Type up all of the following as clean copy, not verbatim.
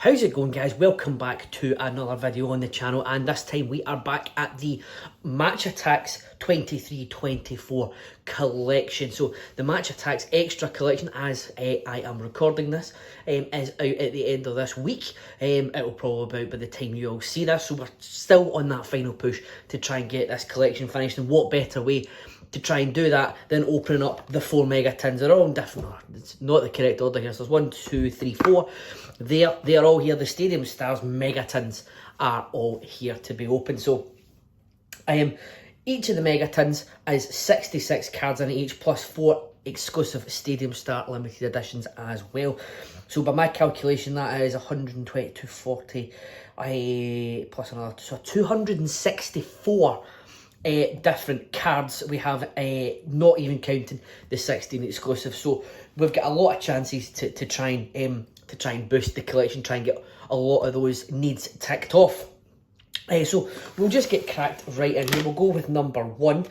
How's it going, guys? Welcome back to another video on the channel, and this time we are back at the Match Attax 23-24 collection. So the Match Attax Extra collection, as I am recording this, is out at the end of this week. It will probably be out by the time you all see this, so we're still on that final push to try and get this collection finished, and what better way to try and do that than opening up the 4 mega tins. They're all in different, it's not the correct order here, so there's 1, 2, 3, 4. They're all here. The Stadium Stars mega tins are all here to be opened. So each of the mega tins is 66 cards in each, plus 4 exclusive Stadium Star limited editions as well. So by my calculation, that is 120 to 40 plus another, so 264 different cards we have, not even counting the 16 exclusives. So we've got a lot of chances to try and boost the collection, try and get a lot of those needs ticked off. So we'll just get cracked right in here. We'll go with number 1.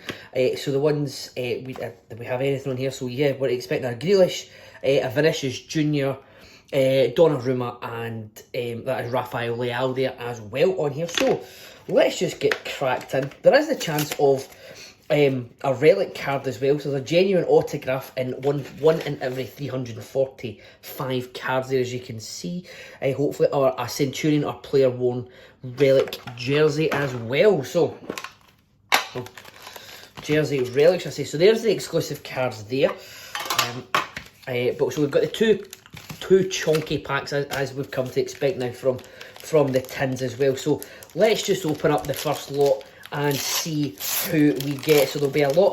So the ones we have anything on here. So yeah, we're expecting a Grealish, a Vinicius Junior, Donnarumma, and that is Rafael Leao there as well on here. So let's just get cracked in. There is the chance of a relic card as well, so there's a genuine autograph in one in every 345 cards there, as you can see. Hopefully, or a Centurion or player worn relic jersey as well. So jersey relics, I say. So there's the exclusive cards there. But so we've got the two chunky packs as we've come to expect now from the tins as well. So let's just open up the first lot and see who we get. So there'll be a lot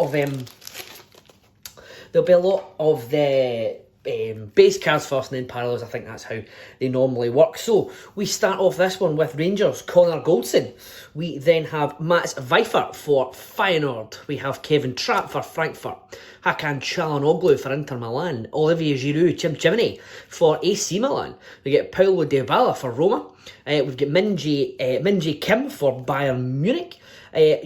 of the base cards first, and then parallels. I think that's how they normally work. So we start off this one with Rangers, Connor Goldson. We then have Mats Weifert for Feyenoord. We have Kevin Trapp for Frankfurt. Hakan Çalhanoğlu for Inter Milan. Olivier Giroud, Chimchimney for AC Milan. We get Paulo Dybala for Roma. We've got Min-Jae Kim for Bayern Munich.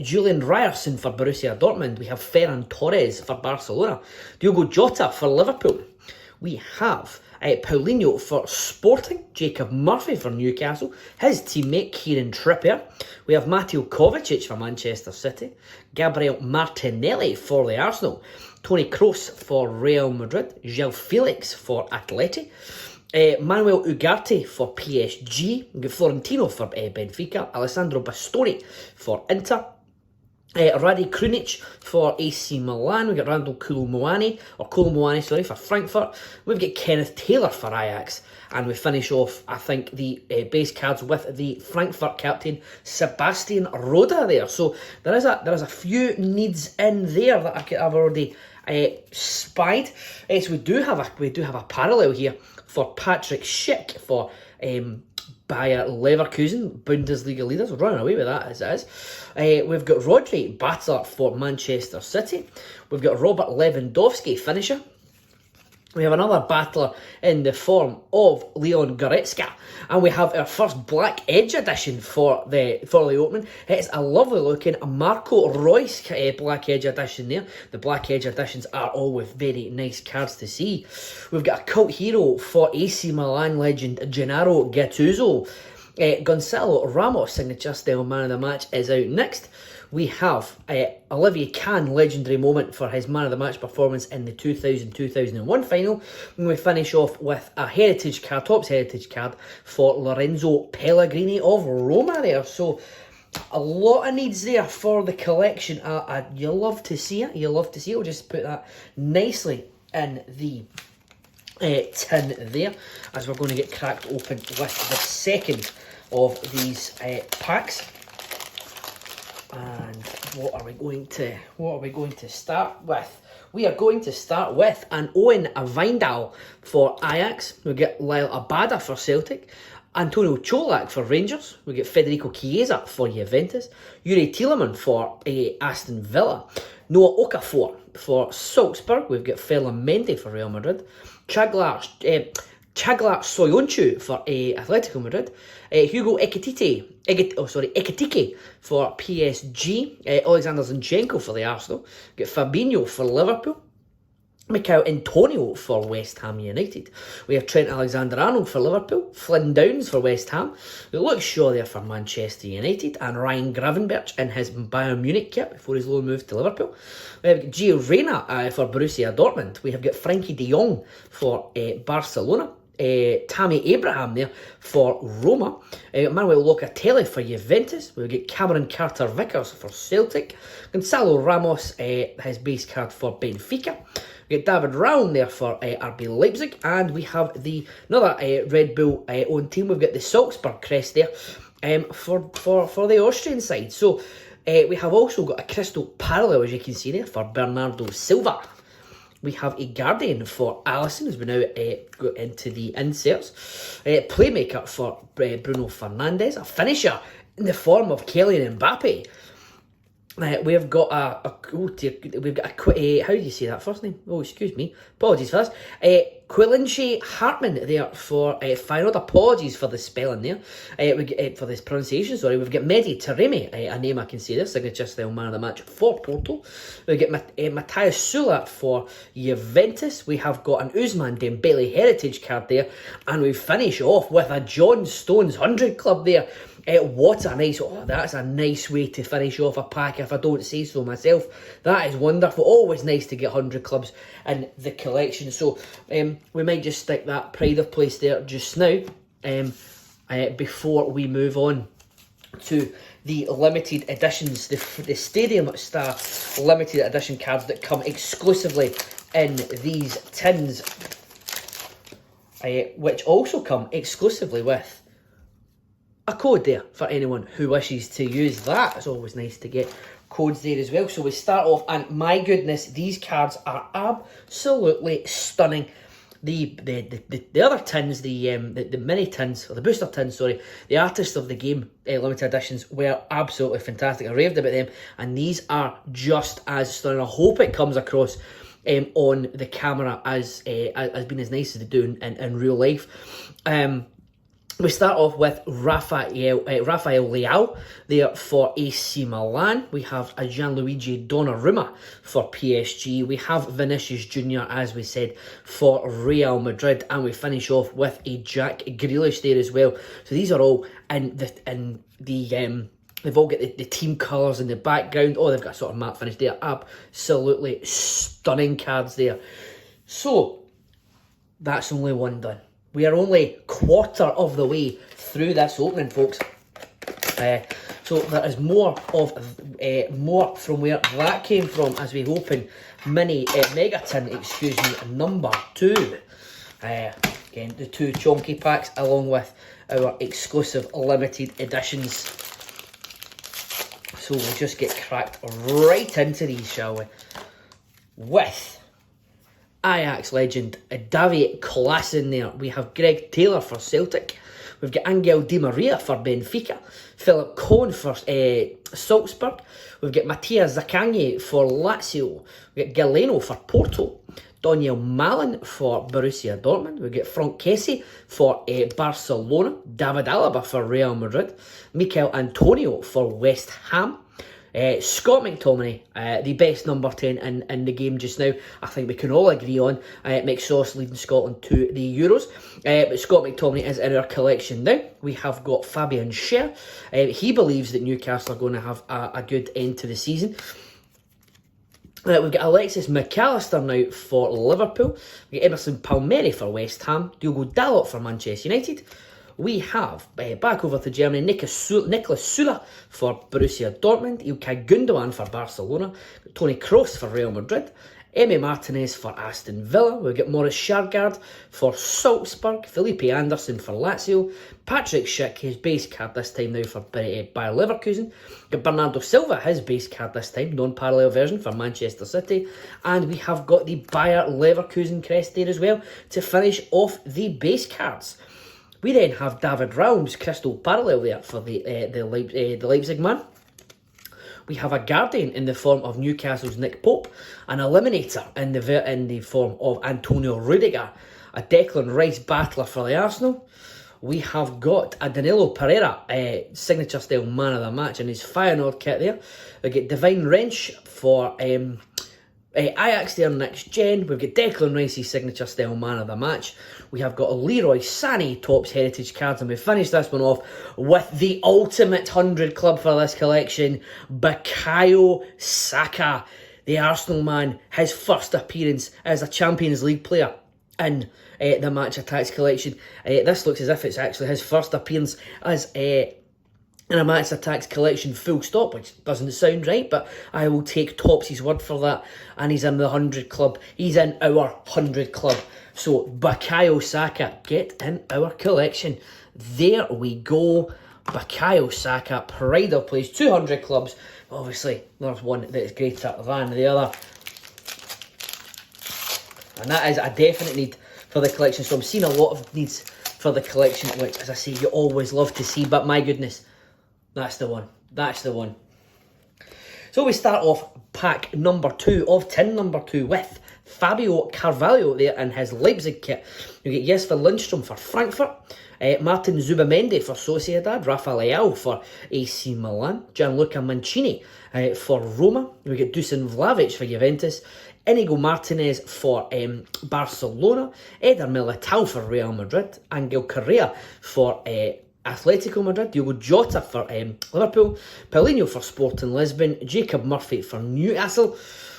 Julian Ryerson for Borussia Dortmund. We have Ferran Torres for Barcelona. Diogo Jota for Liverpool. We have Paulinho for Sporting. Jacob Murphy for Newcastle. His teammate Kieran Trippier. We have Mateo Kovacic for Manchester City. Gabriel Martinelli for the Arsenal. Toni Kroos for Real Madrid. João Felix for Atleti. Manuel Ugarte for PSG. We've got Florentino for Benfica. Alessandro Bastoni for Inter. Radi Krunic for AC Milan. We've got Randall Kolomuani for Frankfurt. We've got Kenneth Taylor for Ajax. And we finish off, I think, the base cards with the Frankfurt captain, Sebastian Rode there. So there is a few needs in there that I've already spied. So we do have a parallel here for Patrick Schick for Bayer Leverkusen, Bundesliga leaders. We're running away with that as it is. We've got Rodri Battler for Manchester City. We've got Robert Lewandowski, finisher. We have another battler in the form of Leon Goretzka, and we have our first Black Edge edition for the opening. It's a lovely looking Marco Reus Black Edge edition there. The Black Edge editions are always very nice cards to see. We've got a cult hero for AC Milan legend Gennaro Gattuso. Gonzalo Ramos signature style man of the match is out next. We have Olivier Kahn legendary moment for his man of the match performance in the 2000-2001 final. And we finish off with a heritage card, Topps heritage card for Lorenzo Pellegrini of Roma there. So a lot of needs there for the collection. You love to see it. You love to see it. We'll just put that nicely in the tin there, as we're going to get cracked open with the second of these packs. And what are we going to start with? We are going to start with an Owen Wijndal for Ajax. We get Lyle Abada for Celtic. Antonio Cholak for Rangers. We get Federico Chiesa for Juventus. Yuri Tielemans for Aston Villa. Noah Okafor for Salzburg. We've got Ferland Mendy for Real Madrid. Chaglar Soyuncu for Atletico Madrid. Hugo Ekitike for PSG. Alexander Zinchenko for the Arsenal. We've got Fabinho for Liverpool. Mikel Antonio for West Ham United. We have Trent Alexander-Arnold for Liverpool, Flynn Downs for West Ham, Luke Shaw there for Manchester United, and Ryan Gravenberch in his Bayern Munich kit before his loan move to Liverpool. We have Gio Reyna for Borussia Dortmund. We have got Frankie de Jong for Barcelona. Tammy Abraham there for Roma. Manuel Locatelli for Juventus. We'll get Cameron Carter-Vickers for Celtic. Gonzalo Ramos, his base card for Benfica. We get David Raum there for RB Leipzig. And we have another Red Bull owned team. We've got the Salzburg crest there for the Austrian side. So we have also got a crystal parallel, as you can see there, for Bernardo Silva. We have a Guardian for Alisson, as we now go into the inserts. Playmaker for Bruno Fernandes. A finisher in the form of Kylian Mbappe. We've got how do you say that first name? Oh, excuse me. Apologies for this. Quilinci Hartman there for Feyenoord. Apologies for the spelling there. For this pronunciation, sorry. We've got Mehdi Taremi, a name I can see there, signature style man of the match for Porto. We've got Matthias Sula for Juventus. We have got an Ousmane Dembele heritage card there. And we finish off with a John Stones 100 club there. What a nice, that's a nice way to finish off a pack, if I don't say so myself. That is wonderful. Always nice to get 100 clubs in the collection. So we might just stick that pride of place there just now before we move on to the limited editions, the Stadium Star limited edition cards that come exclusively in these tins, which also come exclusively with a code there for anyone who wishes to use that. It's always nice to get codes there as well. So we start off, and my goodness, these cards are absolutely stunning. The other tins, the mini tins, or the booster tins, sorry, the Artist of the Game limited editions were absolutely fantastic. I raved about them, and these are just as stunning. I hope it comes across on the camera as being as nice as they do in real life. We start off with Rafael Leao there for AC Milan. We have a Gianluigi Donnarumma for PSG. We have Vinicius Jr., as we said, for Real Madrid. And we finish off with a Jack Grealish there as well. So these are all in the they've all got the team colours in the background. Oh, they've got a sort of matte finish there. Absolutely stunning cards there. So that's only one done. We are only quarter of the way through this opening, folks. So there is more from where that came from as we open Mega Tin, number 2. Again, the 2 chonky packs along with our exclusive limited editions. So we'll just get cracked right into these, shall we? With Ajax legend Davy Klaassen there. We have Greg Taylor for Celtic. We've got Angel Di Maria for Benfica. Philip Cohn for Salzburg. We've got Matthias Zaccagni for Lazio. We've got Galeno for Porto. Daniel Malin for Borussia Dortmund. We've got Franck Kessie for Barcelona. David Alaba for Real Madrid. Mikel Antonio for West Ham. Scott McTominay, the best number 10 in the game just now. I think we can all agree on. McSauce leading Scotland to the Euros. But Scott McTominay is in our collection now. We have got Fabian Schär. He believes that Newcastle are going to have a good end to the season. We've got Alexis McAllister now for Liverpool. We've got Emerson Palmieri for West Ham. Diogo Dalot for Manchester United. We have, back over to Germany, Nicolas Sula for Borussia Dortmund, Ilkay Gundogan for Barcelona, Toni Kroos for Real Madrid, Emi Martinez for Aston Villa. We've got Maurice Sjargaard for Salzburg, Felipe Anderson for Lazio, Patrick Schick, his base card this time now for Bayer Leverkusen. We've got Bernardo Silva, his base card this time, non-parallel version for Manchester City. And we have got the Bayer Leverkusen crest there as well to finish off the base cards. We then have David Raum's crystal parallel there for the Leipzig man. We have a Guardian in the form of Newcastle's Nick Pope, an Eliminator in the form of Antonio Rudiger, a Declan Rice battler for the Arsenal. We have got a Danilo Pereira, signature style man of the match in his Feyenoord kit there. We get Divine Wrench for Ajax there next gen. We've got Declan Rice's signature style man of the match. We have got a Leroy Sané Topps Heritage cards, and we finish this one off with the ultimate 100 club for this collection, Bukayo Saka, the Arsenal man, his first appearance as a Champions League player in the Match Attax collection. This looks as if it's actually his first appearance as in a Match Attax collection full stop, which doesn't sound right, but I will take Topps' word for that, and he's in the 100 club. He's in our 100 club. So, Bukayo Saka, get in our collection. There we go. Bukayo Saka, pride of place, 200 clubs. Obviously, there's one that is greater than the other. And that is a definite need for the collection. So I'm seeing a lot of needs for the collection, which, as I say, you always love to see. But my goodness, that's the one. That's the one. So we start off pack number 2 of tin number 2 with Fabio Carvalho there in his Leipzig kit. You get Jesper Lindstrom for Frankfurt, Martin Zubamendi for Sociedad, Rafa Leao for AC Milan, Gianluca Mancini for Roma. We get Dusan Vlahovic for Juventus, Inigo Martinez for Barcelona, Eder Militao for Real Madrid, Angel Correa for Atletico Madrid, Diogo Jota for Liverpool, Paulinho for Sporting Lisbon, Jacob Murphy for Newcastle.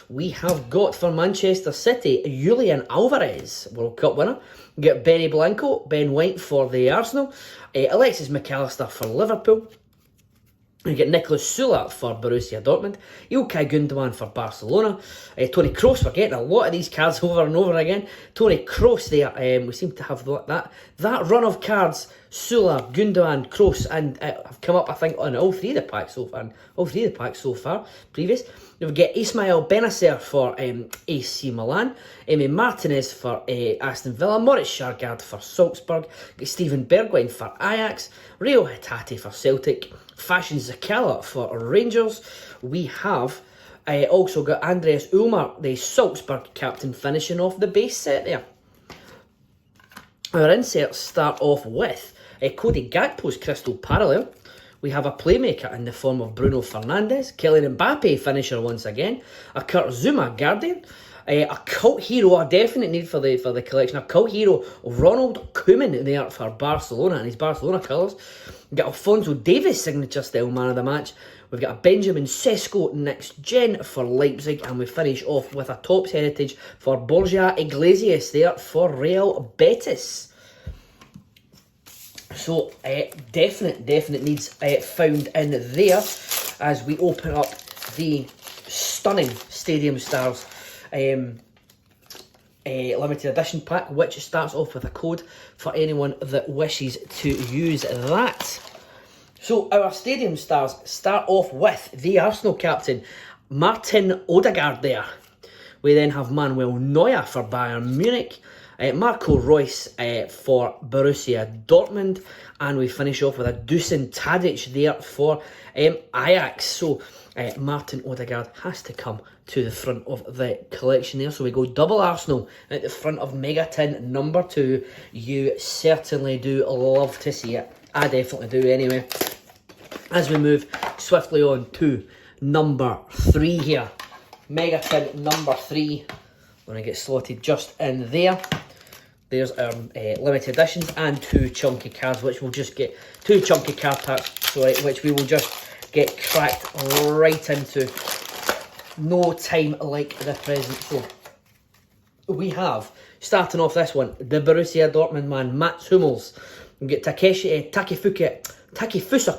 We have got for Manchester City, Julian Alvarez, World Cup winner. We get Benny Blanco, Ben White for the Arsenal, Alexis McAllister for Liverpool. We get Nicolas Sula for Borussia Dortmund, Ilkay Gundogan for Barcelona, Toni Kroos. We're getting a lot of these cards over and over again. Toni Kroos there, we seem to have that run of cards, Sula, Gundogan, Kroos, and have come up, I think, on all three of the packs so far, previous. We get Ismail Benacer for AC Milan, Emi Martinez for Aston Villa, Moritz Sjargaard for Salzburg, get Steven Bergwijn for Ajax, Rio Hatate for Celtic, Fashion Zakala for Rangers. We have also got Andreas Ulmer, the Salzburg captain, finishing off the base set there. Our inserts start off with Cody Gakpo's Crystal Parallel. We have a playmaker in the form of Bruno Fernandes, Kylian Mbappe finisher once again, a Kurt Zouma Guardian, a cult hero, a definite need for the collection, a cult hero, Ronald Koeman there for Barcelona in his Barcelona colours. We've got Alphonso Davies signature style man of the match. We've got a Benjamin Sesko next gen for Leipzig, and we finish off with a Topps Heritage for Borja Iglesias there for Real Betis. So, definite needs found in there as we open up the stunning Stadium Stars limited edition pack, which starts off with a code for anyone that wishes to use that. So, our Stadium Stars start off with the Arsenal captain, Martin Odegaard there. We then have Manuel Neuer for Bayern Munich, Marco Reus for Borussia Dortmund, and we finish off with a Dusan Tadic there for Ajax. So Martin Odegaard has to come to the front of the collection there. So we go double Arsenal at the front of Mega Tin number 2. You certainly do love to see it. I definitely do anyway. As we move swiftly on to number 3 here. Mega Tin number 3. Going to get slotted just in there. There's our limited editions and 2 chunky cards, which we'll just get 2 chunky card packs, which we will just get cracked right into. No time like the present. So we have, starting off this one, the Borussia Dortmund man, Mats Hummels. We get Takefusa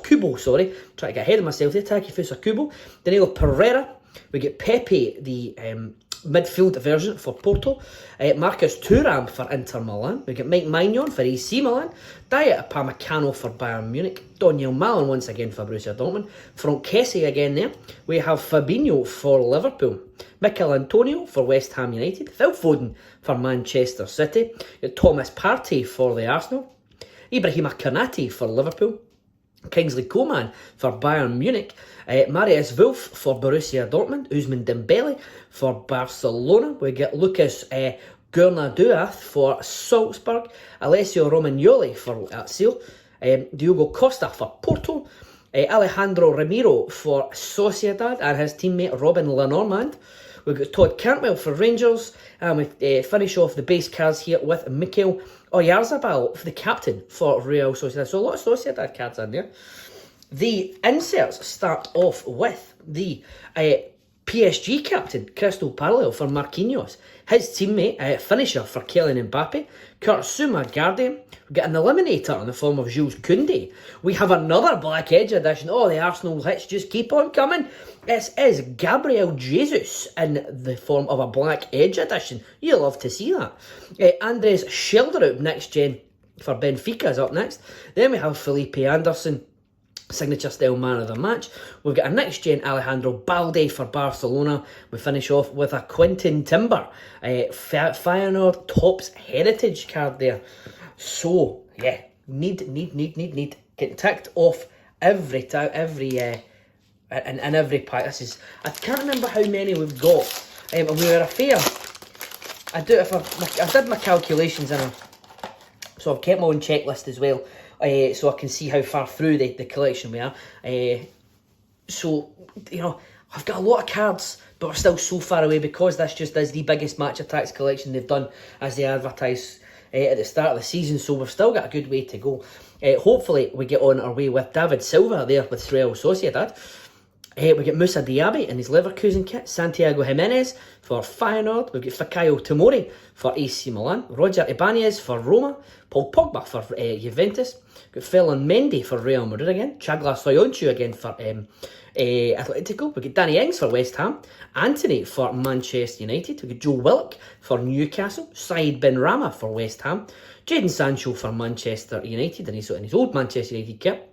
Kubo, trying to get ahead of myself there, Takefusa Kubo. Danilo Pereira. We get Pepe, the midfield version for Porto, Marcus Thuram for Inter Milan. We get Mike Maignan for AC Milan, Dayot Upamecano for Bayern Munich, Daniel Malin once again for Borussia Dortmund, Franck Kessie again there. We have Fabinho for Liverpool, Mikel Antonio for West Ham United, Phil Foden for Manchester City, Thomas Partey for the Arsenal, Ibrahima Konate for Liverpool, Kingsley Coman for Bayern Munich, Marius Wolf for Borussia Dortmund, Ousmane Dembele for Barcelona. We get Lucas Gurnaduath for Salzburg, Alessio Romagnoli for Lazio, Diogo Costa for Porto, Alejandro Ramiro for Sociedad and his teammate Robin Lenormand. We've got Todd Cantwell for Rangers, and we finish off the base cards here with Mikel Oyarzabal for the captain for Real Sociedad. So a lot of Sociedad cards in there. The inserts start off with the PSG captain, Crystal Parallel for Marquinhos. His teammate, finisher for Kylian Mbappe, Kurtzuma Guardian. We get an eliminator in the form of Jules Koundé. We have another Black Edge edition. Oh, the Arsenal hits just keep on coming. This is Gabriel Jesus in the form of a Black Edge edition. You love to see that. Andres Schelderup, next gen for Benfica, is up next. Then we have Felipe Anderson, signature style man of the match. We've got a next gen Alejandro Balde for Barcelona. We finish off with a Quentin Timber Feyenoord Topps Heritage card there. So yeah, need getting ticked off every time, every pack. This is, I can't remember how many we've got. And we were a fair. I did my calculations in a, so I've kept my own checklist as well. So I can see how far through the collection we are. So, you know, I've got a lot of cards, but we're still so far away because this just is the biggest Match Attax collection they've done as they advertise at the start of the season. So we've still got a good way to go. Hopefully we get on our way with David Silva there with Real Sociedad. We get Moussa Diaby in his Leverkusen kit, Santiago Jimenez for Feyenoord, we've got Fikayo Tomori for AC Milan, Roger Ibanez for Roma, Paul Pogba for Juventus, we've got Ferland Mendy for Real Madrid again, Chagla Soyuncu again for Atletico, we've got Danny Ings for West Ham, Anthony for Manchester United, we've got Joe Willock for Newcastle, Said Ben Rama for West Ham, Jadon Sancho for Manchester United in his old Manchester United kit.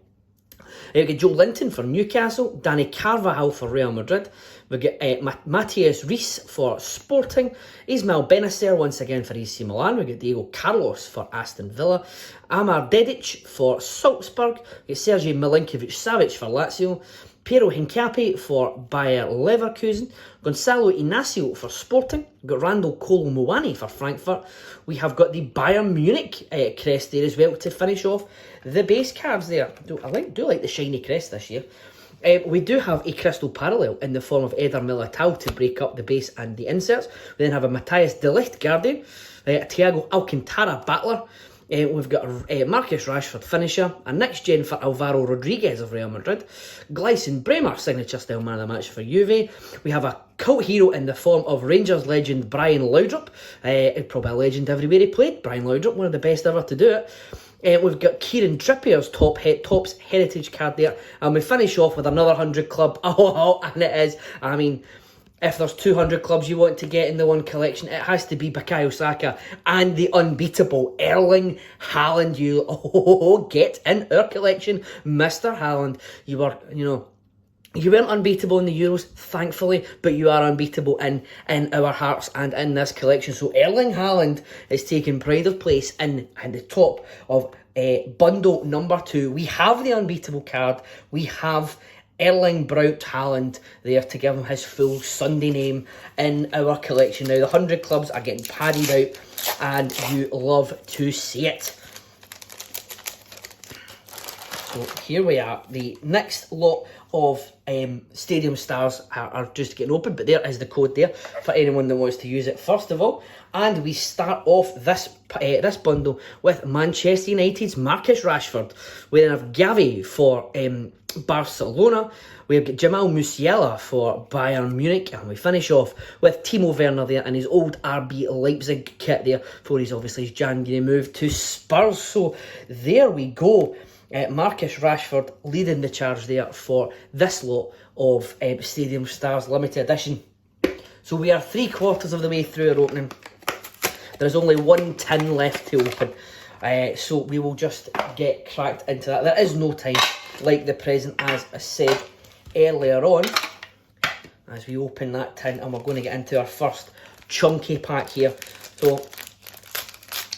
We've got Joe Linton for Newcastle, Danny Carvajal for Real Madrid, we've got Matthias Reis for Sporting, Ismail Benacer once again for AC Milan, we've got Diego Carlos for Aston Villa, Amar Dedic for Salzburg, we've got Sergej Milinkovic-Savic for Lazio, Piero Hincapié for Bayer Leverkusen, Gonzalo Inacio for Sporting, we've got Randall Kolo Muani for Frankfurt, we have got the Bayern Munich crest there as well to finish off the base cards there. I do like the shiny crest this year. We do have a Crystal Parallel in the form of Eder Militao to break up the base and the inserts. We then have a Matthias de Ligt Guardian, a Thiago Alcantara Battler. We've got a Marcus Rashford finisher, a next gen for Alvaro Rodriguez of Real Madrid, Gleison Bremer signature style man of the match for Juve. We have a cult hero in the form of Rangers legend Brian Laudrup, probably a legend everywhere he played. Brian Laudrup, one of the best ever to do it. We've got Kieran Trippier's Topps Heritage card there, and we finish off with another 100 club. Oh, and it is, I mean, if there's 200 clubs you want to get in the one collection, it has to be Bukayo Saka and the unbeatable Erling Haaland. You get in our collection, Mr. Haaland. You weren't unbeatable in the Euros, thankfully, but you are unbeatable in our hearts and in this collection. So Erling Haaland is taking pride of place in the top of bundle number 2. We have the unbeatable card. We have Erling Braut Haaland there to give him his full Sunday name in our collection. Now, the 100 clubs are getting padded out, and you love to see it. So here we are. The next lot of Stadium Stars are just getting open, but there is the code there for anyone that wants to use it first of all. And we start off this bundle with Manchester United's Marcus Rashford. We then have Gavi for Barcelona. We've got Jamal Musiala for Bayern Munich, and we finish off with Timo Werner there in his old RB Leipzig kit there for his January move to Spurs. So there we go. Marcus Rashford leading the charge there for this lot of Stadium Stars Limited Edition. So we are 3/4 of the way through our opening. There's only one tin left to open. So we will just get cracked into that. There is no time like the present, as I said earlier on, as we open that tin, and we're going to get into our first chunky pack here. So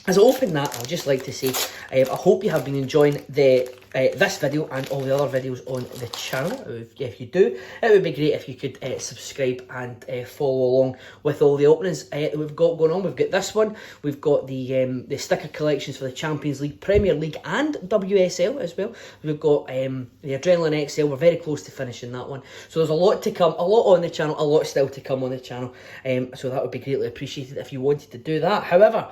as I open that, I'd just like to say, I hope you have been enjoying the this video and all the other videos on the channel. If you do, it would be great if you could subscribe and follow along with all the openings that we've got going on. We've got this one, we've got the sticker collections for the Champions League, Premier League and WSL as well. We've got the Adrenaline XL, we're very close to finishing that one. So there's a lot to come, a lot on the channel, a lot still to come on the channel. So that would be greatly appreciated if you wanted to do that. However,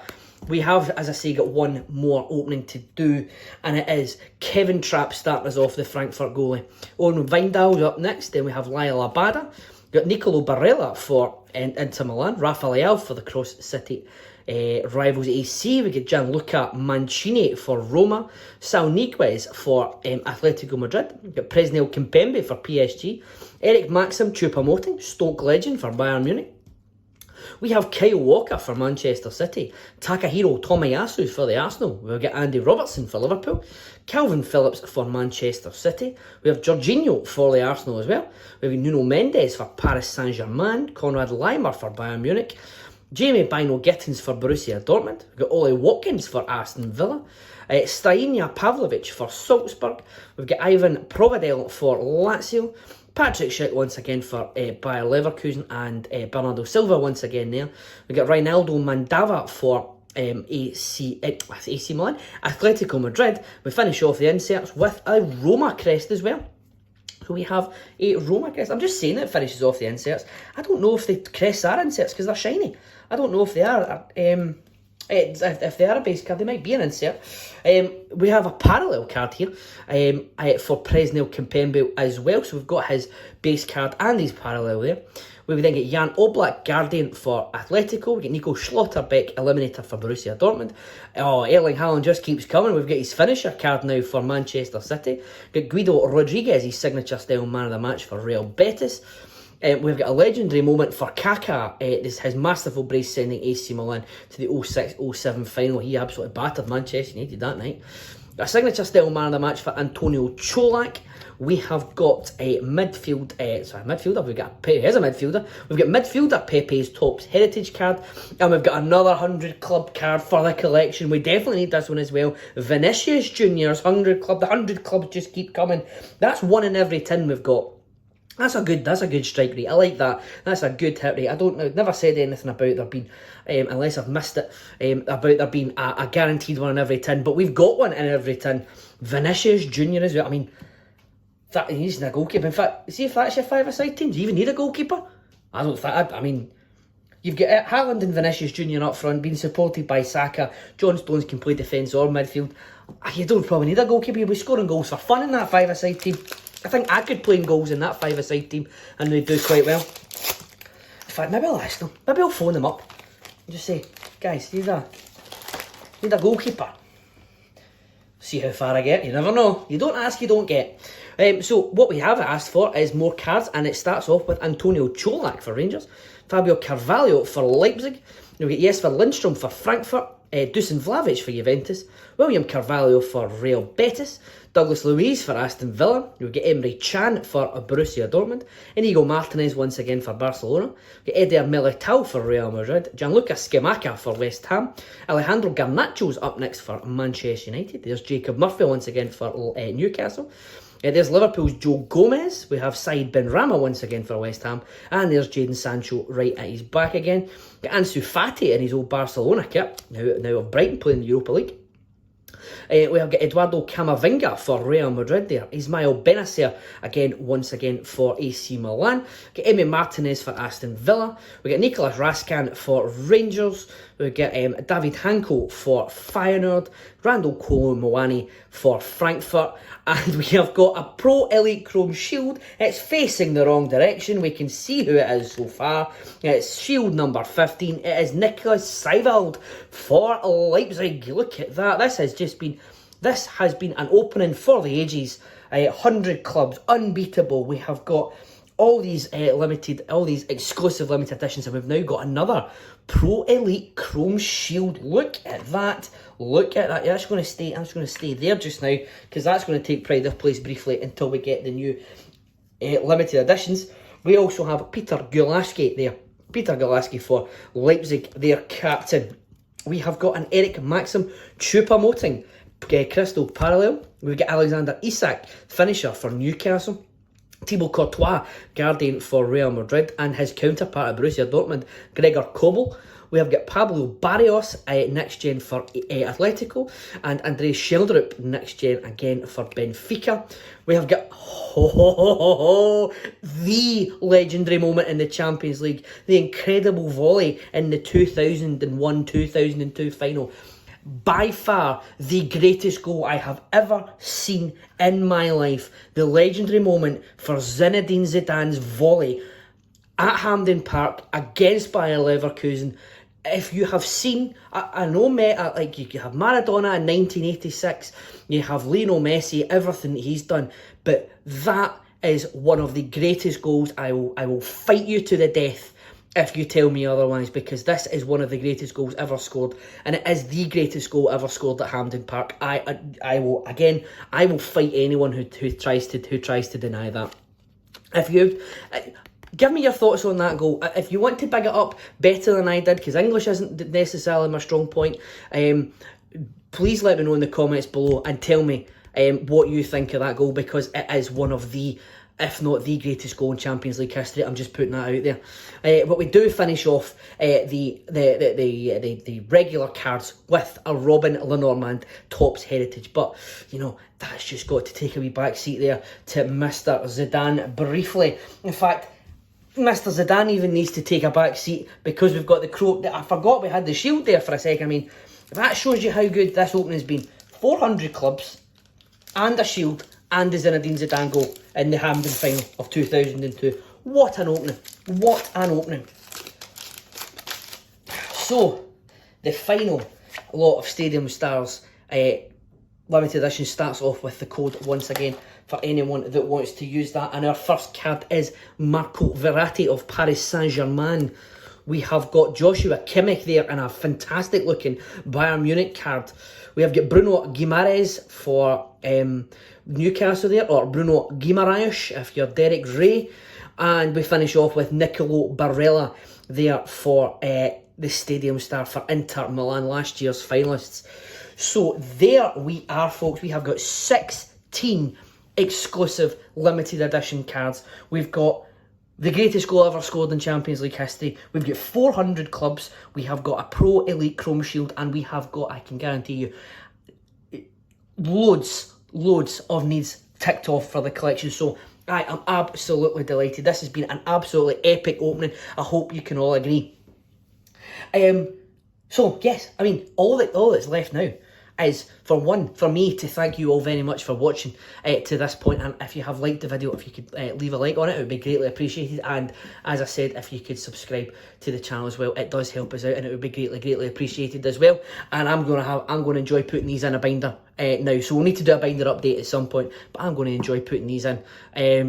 we have, as I say, got one more opening to do, and it is Kevin Trapp starting us off, the Frankfurt goalie. Owen Wijndal's up next, then we have Lyle Abada. We've got Nicolo Barella for Inter Milan, Rafael for the Cross City rivals AC. We get Gianluca Mancini for Roma, Sal Niguez for Atletico Madrid. We've got Presnel Kimpembe for PSG, Eric Maxim Choupo-Moting, Stoke legend for Bayern Munich. We have Kyle Walker for Manchester City, Takahiro Tomiyasu for the Arsenal. We've got Andy Robertson for Liverpool, Calvin Phillips for Manchester City. We have Jorginho for the Arsenal as well. We have Nuno Mendes for Paris Saint-Germain, Konrad Laimer for Bayern Munich, Jamie Bino Gittins for Borussia Dortmund. We've got Ollie Watkins for Aston Villa, Stajnia Pavlovic for Salzburg. We've got Ivan Provedel for Lazio, Patrick Schick once again for Bayer Leverkusen, and Bernardo Silva once again there. We've got Reinaldo Mandava for AC Milan, Atletico Madrid. We finish off the inserts with a Roma crest as well. So we have a Roma crest. I'm just saying that it finishes off the inserts. I don't know if the crests are inserts because they're shiny. I don't know if they are. If they are a base card, they might be an insert. We have a parallel card here for Presnel Kimpembe as well. So we've got his base card and his parallel there. We then get Jan Oblak, Guardian for Atletico. We get Nico Schlotterbeck, Eliminator for Borussia Dortmund. Oh, Erling Haaland just keeps coming. We've got his finisher card now for Manchester City. We've got Guido Rodriguez, his signature style man of the match for Real Betis. We've got a legendary moment for Kaká, his masterful brace sending AC Milan to the 06-07 final. He absolutely battered Manchester United that night. A signature style man of the match for Antonio Cholak. We have got a midfielder. We've got here's a midfielder. We've got midfielder Pepe's Topps Heritage card, and we've got another 100 club card for the collection. We definitely need this one as well. Vinicius Junior's 100 club. The 100 clubs just keep coming. That's one in every 10 we've got. That's a good strike rate. I like that. That's a good hit rate. I've never said anything about there being, unless I've missed it, about there being a guaranteed one in every tin. But we've got one in every tin. Vinicius Junior as well. I mean, that he needs a goalkeeper. In fact, see if that's your five-a-side team. Do you even need a goalkeeper? I don't think. I mean, you've got Haaland and Vinicius Junior up front, being supported by Saka. John Stones can play defence or midfield. You don't probably need a goalkeeper. You'll be scoring goals for fun in that five-a-side team. I think I could play in goals in that five-a-side team and they'd do quite well. In fact, maybe I'll ask them. Maybe I'll phone them up and just say, guys, need a goalkeeper. See how far I get. You never know. You don't ask, you don't get. So what we have asked for is more cards, and it starts off with Antonio Cholak for Rangers, Fabio Carvalho for Leipzig, we get Jesper Lindstrom for Frankfurt, Dusan Vlahovic for Juventus, William Carvalho for Real Betis, Douglas Luiz for Aston Villa, we get Emre Can for Borussia Dortmund, Inigo Martinez once again for Barcelona, we get Eder Militao for Real Madrid, Gianluca Scamacca for West Ham, Alejandro Garnacho's up next for Manchester United, there's Jacob Murphy once again for Newcastle, there's Liverpool's Joe Gomez, we have Said Benrahma once again for West Ham, and there's Jadon Sancho right at his back again. Ansu Fati in his old Barcelona kit, now of Brighton playing the Europa League. We have got Eduardo Camavinga for Real Madrid there. Ismail Benacer again, once again for AC Milan. We get Emi Martinez for Aston Villa. We get Nicolas Raskan for Rangers. We get David Hanko for Feyenoord. Randall Kolo Muani for Frankfurt. And we have got a Pro Elite Chrome Shield. It's facing the wrong direction. We can see who it is so far. It's Shield number 15. It is Nicholas Seiwald for Leipzig. Look at that. This has been an opening for the ages. 100 clubs, unbeatable. We have got all these exclusive limited editions, and we've now got another Pro Elite Chrome Shield. Look at that. Look at that. I'm just going to stay there just now, because that's going to take pride of place briefly until we get the new limited editions. We also have Peter Gulaski there. Peter Gulaski for Leipzig, their captain. We have got an Eric Maxim Choupo-Moting Crystal Parallel. We've got Alexander Isak, finisher for Newcastle. Thibaut Courtois, guardian for Real Madrid, and his counterpart at Borussia Dortmund, Gregor Kobel. We have got Pablo Barrios, next gen for Atletico, and Andrei Sheldrup, next gen again for Benfica. We have got the legendary moment in the Champions League, the incredible volley in the 2001-2002 final. By far the greatest goal I have ever seen in my life. The legendary moment for Zinedine Zidane's volley at Hampden Park against Bayer Leverkusen. If you have seen, I know, like you have Maradona in 1986, you have Lionel Messi, everything that he's done, but that is one of the greatest goals. I will fight you to the death if you tell me otherwise, because this is one of the greatest goals ever scored, and it is the greatest goal ever scored at Hampden Park. I will fight anyone who tries to deny that. If you give me your thoughts on that goal. If you want to big it up better than I did, because English isn't necessarily my strong point, please let me know in the comments below and tell me what you think of that goal, because it is one of the, if not the greatest goal in Champions League history. I'm just putting that out there. But we do finish off the regular cards with a Robin Lenormand Topps Heritage. But, you know, that's just got to take a wee back seat there to Mr. Zidane briefly. In fact, Mr. Zidane even needs to take a back seat, because we've got the crow. I forgot we had the shield there for a second. I mean, that shows you how good this opening's been. 400 clubs and a shield and the Zinedine Zidane goal in the Hampden final of 2002. What an opening. What an opening. So, the final lot of Stadium Stars limited edition starts off with the code once again for anyone that wants to use that. And our first card is Marco Verratti of Paris Saint-Germain. We have got Joshua Kimmich there in a fantastic looking Bayern Munich card. We have got Bruno Guimaraes for Newcastle there, or Bruno Guimaraes if you're Derek Ray. And we finish off with Nicolo Barella there for the Stadium Star for Inter Milan, last year's finalists. So there we are, folks. We have got 16 exclusive limited edition cards. We've got the greatest goal ever scored in Champions League history. We've got 400 clubs. We have got a Pro Elite Chrome Shield, and we have got, I can guarantee you, loads of needs ticked off for the collection. So I am absolutely delighted. This has been an absolutely epic opening. I hope you can all agree. So yes, I mean, all that's left now is for me to thank you all very much for watching to this point. And if you have liked the video, if you could leave a like on it would be greatly appreciated. And as I said, if you could subscribe to the channel as well, it does help us out, and it would be greatly appreciated as well. And I'm going to enjoy putting these in a binder now. So we'll need to do a binder update at some point, but I'm going to enjoy putting these in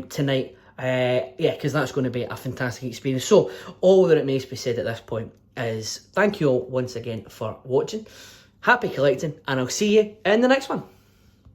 tonight. Yeah, because that's going to be a fantastic experience. So all that remains to be said at this point is thank you all once again for watching. Happy collecting, and I'll see you in the next one.